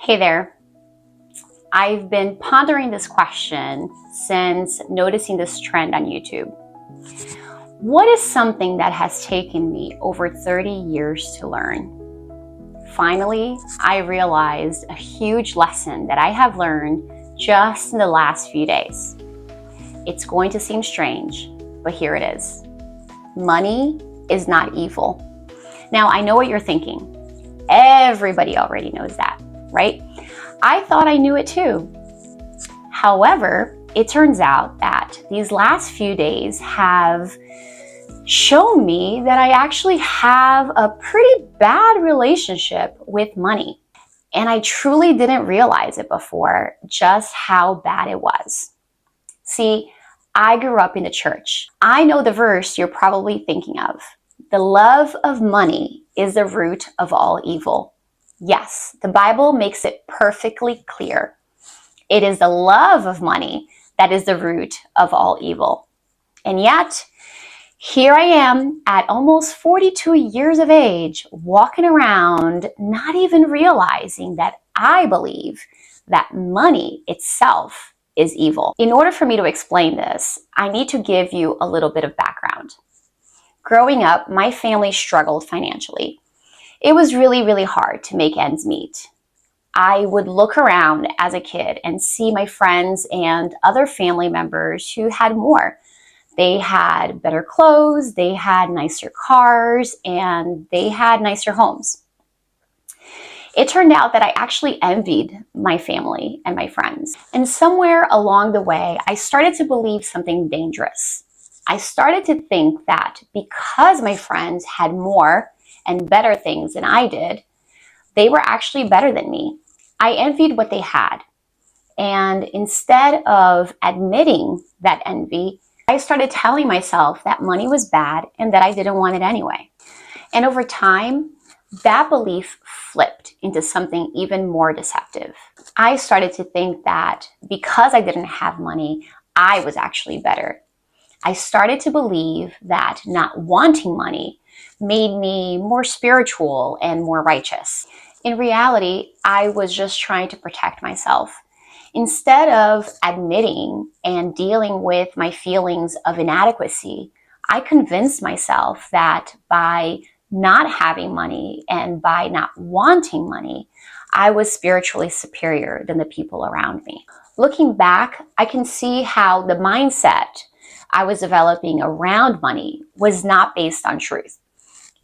Hey there. I've been pondering this question since noticing this trend on YouTube. What is something that has taken me over 30 years to learn? Finally, I realized a huge lesson that I have learned just in the last few days. It's going to seem strange, but here it is. Money is not evil. Now, I know what you're thinking. Everybody already knows that, right? I thought I knew it too. However, it turns out that these last few days have shown me that I actually have a pretty bad relationship with money. And I truly didn't realize it before, just how bad it was. See, I grew up in the church. I know the verse you're probably thinking of. The love of money is the root of all evil. Yes, the Bible makes it perfectly clear. It is the love of money that is the root of all evil. And yet, here I am at almost 42 years of age, walking around, not even realizing that I believe that money itself is evil. In order for me to explain this, I need to give you a little bit of background. Growing up, my family struggled financially. It was really hard to make ends meet. I would look around as a kid and see my friends and other family members who had more. They had better clothes, they had nicer cars, and they had nicer homes. It turned out that I actually envied my family and my friends. And somewhere along the way, I started to believe something dangerous. I started to think that because my friends had more and better things than I did, they were actually better than me. I envied what they had. And instead of admitting that envy, I started telling myself that money was bad and that I didn't want it anyway. And over time, that belief flipped into something even more deceptive. I started to think that because I didn't have money, I was actually better. I started to believe that not wanting money made me more spiritual and more righteous. In reality, I was just trying to protect myself. Instead of admitting and dealing with my feelings of inadequacy, I convinced myself that by not having money and by not wanting money, I was spiritually superior than the people around me. Looking back, I can see how the mindset I was developing around money was not based on truth.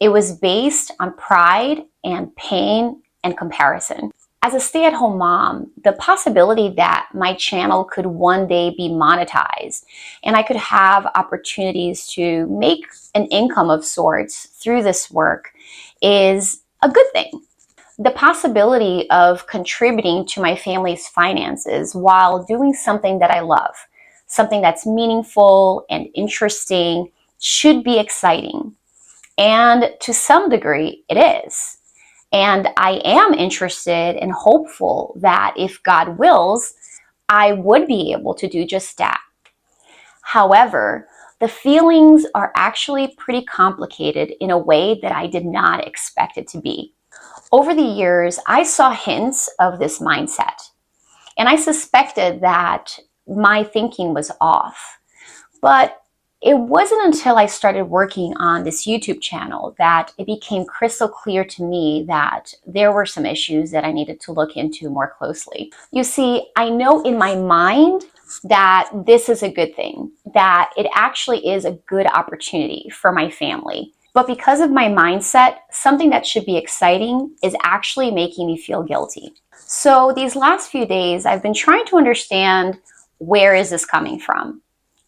It was based on pride and pain and comparison. As a stay-at-home mom, the possibility that my channel could one day be monetized and I could have opportunities to make an income of sorts through this work is a good thing. The possibility of contributing to my family's finances while doing something that I love, something that's meaningful and interesting, should be exciting. And to some degree, it is. And I am interested and hopeful that if God wills, I would be able to do just that. However, the feelings are actually pretty complicated in a way that I did not expect it to be. Over the years, I saw hints of this mindset, and I suspected that my thinking was off. But it wasn't until I started working on this YouTube channel that it became crystal clear to me that there were some issues that I needed to look into more closely. You see, I know in my mind that this is a good thing, that it actually is a good opportunity for my family. But because of my mindset, something that should be exciting is actually making me feel guilty. So these last few days, I've been trying to understand, where is this coming from?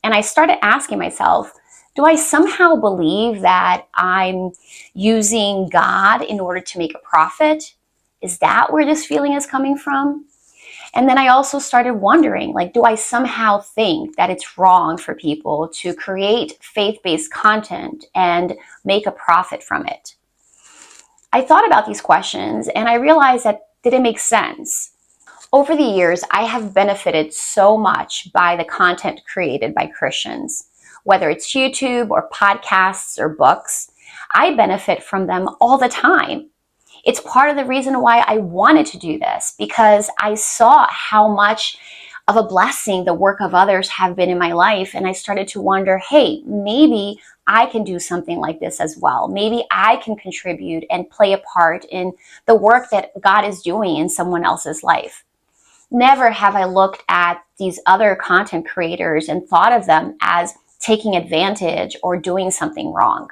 And I started asking myself, do I somehow believe that I'm using God in order to make a profit? Is that where this feeling is coming from? And then I also started wondering, do I somehow think that it's wrong for people to create faith-based content and make a profit from it? I thought about these questions and I realized that didn't make sense. Over the years, I have benefited so much by the content created by Christians. Whether it's YouTube or podcasts or books, I benefit from them all the time. It's part of the reason why I wanted to do this, because I saw how much of a blessing the work of others have been in my life. And I started to wonder, hey, maybe I can do something like this as well. Maybe I can contribute and play a part in the work that God is doing in someone else's life. Never have I looked at these other content creators and thought of them as taking advantage or doing something wrong.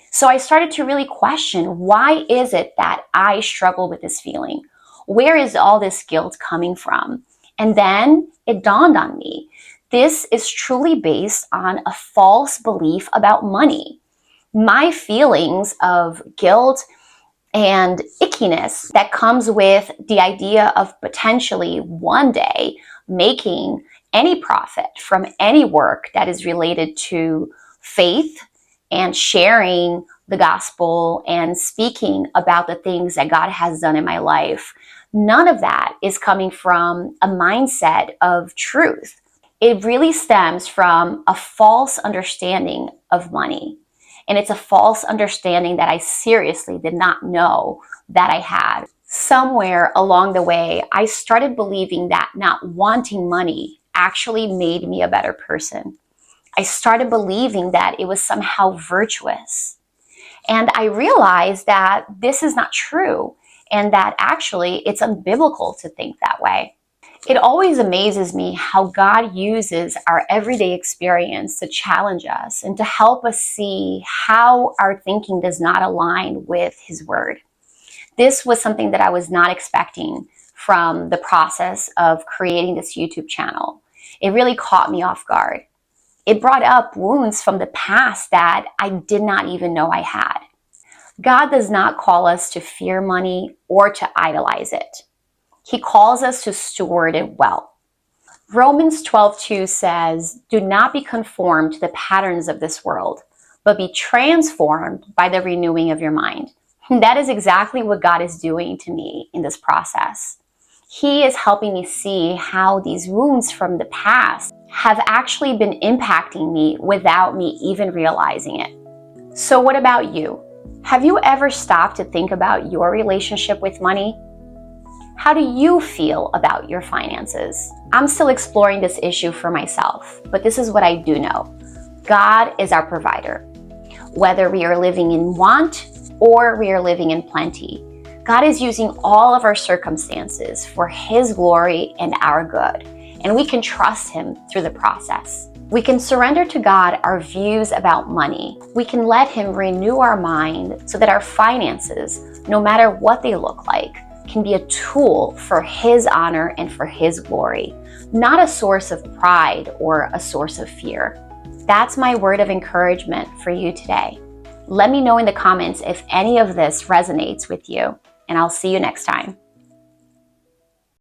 So I started to really question, why is it that I struggle with this feeling? Where is all this guilt coming from? And then it dawned on me, this is truly based on a false belief about money. My feelings of guilt and ickiness that comes with the idea of potentially one day making any profit from any work that is related to faith and sharing the gospel and speaking about the things that God has done in my life. None of that is coming from a mindset of truth. It really stems from a false understanding of money. And it's a false understanding that I seriously did not know that I had. Somewhere along the way, I started believing that not wanting money actually made me a better person. I started believing that it was somehow virtuous. And I realized that this is not true and that actually it's unbiblical to think that way. It always amazes me how God uses our everyday experience to challenge us and to help us see how our thinking does not align with His Word. This was something that I was not expecting from the process of creating this YouTube channel. It really caught me off guard. It brought up wounds from the past that I did not even know I had. God does not call us to fear money or to idolize it. He calls us to steward it well. Romans 12:2 says, "Do not be conformed to the patterns of this world, but be transformed by the renewing of your mind." And that is exactly what God is doing to me in this process. He is helping me see how these wounds from the past have actually been impacting me without me even realizing it. So what about you? Have you ever stopped to think about your relationship with money? How do you feel about your finances? I'm still exploring this issue for myself, but this is what I do know. God is our provider. Whether we are living in want or we are living in plenty, God is using all of our circumstances for His glory and our good, and we can trust Him through the process. We can surrender to God our views about money. We can let Him renew our mind so that our finances, no matter what they look like, can be a tool for His honor and for His glory, not a source of pride or a source of fear. That's my word of encouragement for you today. Let me know in the comments if any of this resonates with you, and I'll see you next time.